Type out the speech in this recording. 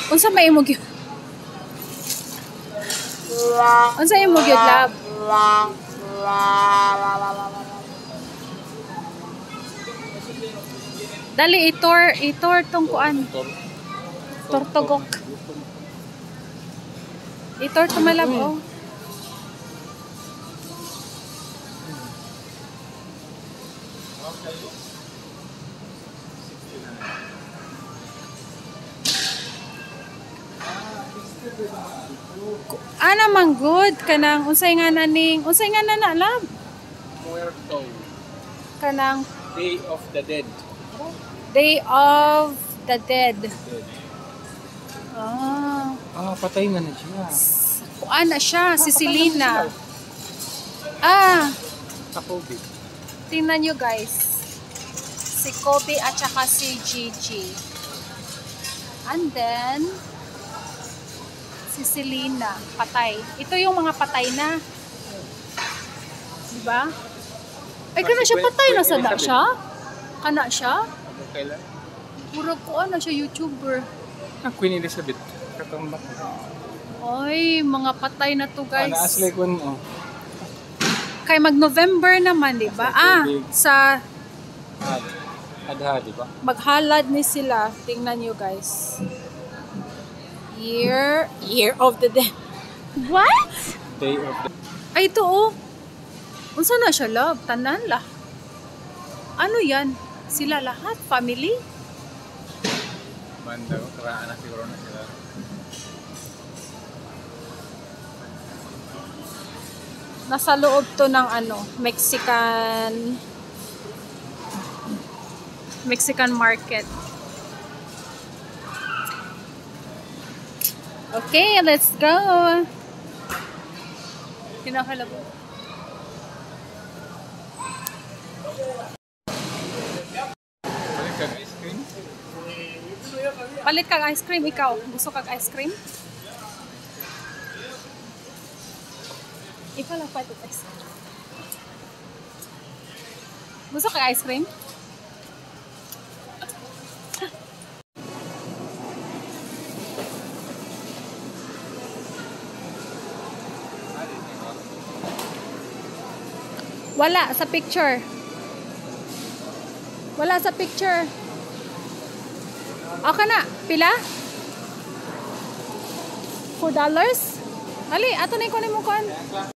Unsa may imong gyud? Unsa imong gyud lab? Dali itor tong kuan. Tortogok. Itor to my lab oh. Ana man good kanang unsay nga naning unsay nga na lab? Muerto. Kanang Day of the Dead. Day of the Dead. Ah. Ah, patay na siya. Kuan na siya, si Selena. Ah. Sa Kobe. Tingnan nyo guys. Si Kobe at saka si Gigi. And then si Selena, patay. Ito yung mga patay na. Diba? Ay, kana siya patay na sada siya? Kana siya? Kailan? Puro ko na siya YouTuber. Ah, Queen Elizabeth. Katambak. Ay, mga patay na to guys. Naaslay ko no. Kay mag-November naman, diba? Ah, sa Adha, diba? maghalad ni sila. Tingnan nyo guys. Year of the Dead. What? Day of the Ay, ito oh. Unsa na siya, love? Tanan lah. Ano yan? Sila lahat? Family? Banda ko. Karaan na siguro na sila. Nasa loob to ng ano, Mexican market. Okay, let's go. Kinakalabo. Balik ka ice cream? Palit kag ice cream, ikaw. Gusto kag ice cream? Ikaw lang palit ice cream. Gusto kag ice cream? Wala sa picture. Wala sa picture. Okay na. Pila? $4? Ali, ato na yung kunin mo kuan.